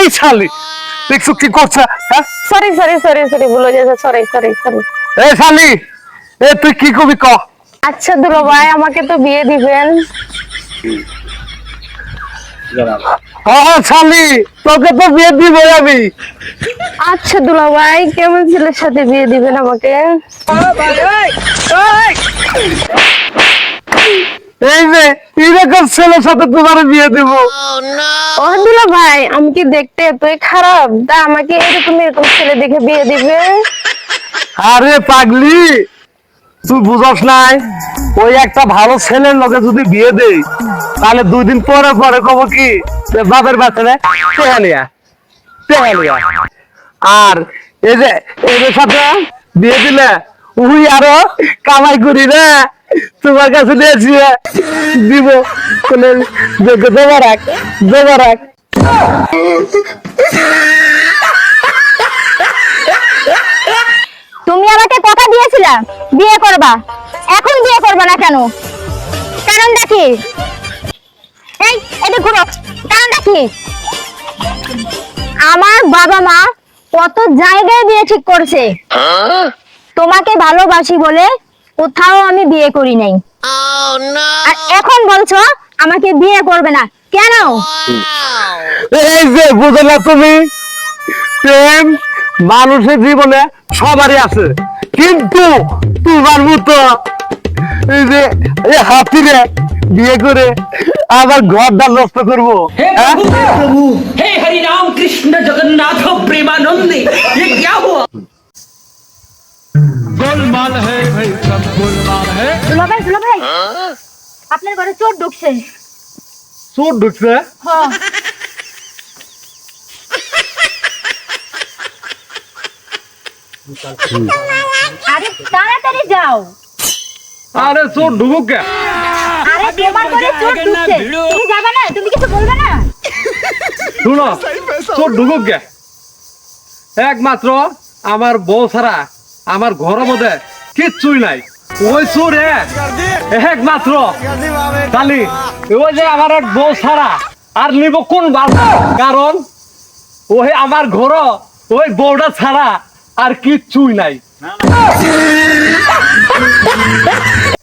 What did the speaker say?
এই শালি দেখছো কি করছে? হ্যাঁ সরি সরি সরি সরি ভুলে গেছে, সরি সরি সরি। এই শালি, তুই কি কবি ক? আচ্ছা দুলা ভাই, আমাকে তো বিয়ে দিবেন? হ্যাঁ শালি, তোকে তো বিয়ে দিব আমি। আচ্ছা দুলা ভাই, কেমন ছেলের সাথে বিয়ে দিবেন আমাকে? এই যে এরকম ছেলের সাথে তোমার বিয়ে দিব। ও দুলা ভাই, আমি কি দেখতে এতই খারাপ তা আমাকে এরকম এরকম ছেলে দেখে বিয়ে দিবে? আরে পাগলি, তুই বুঝস নাই, ওই একটা ভালো ছেলের লগে যদি বিয়ে দেই তাহলে 2 দিন পরে পরে কব কি যে বাপের বাচ্চারে টেহালিয়া টেহালিয়া। আর এই যে এদের সাথে বিয়ে দিলে উই আরো কামাই করি না, তোমার কাছে দিয়েছি দিব। দেবা রাখ, দেবা রাখ। তুমি আমাকে কথা দিয়েছিলা বিয়ে করবা, এখন বিয়ে করবা না কেন? কারণটা কি? এই এটা ঘুরো, কারণটা কি? আমার বাবা মা কত জায়গায় বিয়ে ঠিক করছে, তোমাকে ভালোবাসি বলে কোথাও আমি বিয়ে করি নাই। আর এখন বলছো আমাকে বিয়ে করবে না কেন? এই যে বুঝো না তুমি, প্রেম মানুষের জীবনে সবারই আছে, কিন্তু তোমার মতো এই যে এই হাতিরে বিয়ে করে আবার ঘরটা নষ্ট করবো? हे হ্যাঁ? प्रभु हे प्रभु हे हरि राम कृष्ण जगन्नाथ प्रेमानंद, ये क्या हुआ? गोलमाल है भाई, सब गोलमाल है। দুলা ভাই আপনার ঘরে চোর ঢুকছে। চোর ঢুকছে? হ্যাঁ। আরে তাড়াতাড়ি যাও। আরে চোর ঢুকুক কে? আরে তোমার ঘরে চোর ঢুকছে, তুমি যাবে না? তুমি কিছু বলবে না? শুনো, চোর ঢুকুক কে? একমাত্র আমার বউ ছাড়া আমার ঘরের মধ্যে কিচ্ছুই নাই। ওই চোর একমাত্র খালি ওই যে আমার এক বউ ছাড়া আর নিব কোন বাবা? কারণ ওই আমার ঘর ওই বউটা ছাড়া আর কিচ্ছুই নাই।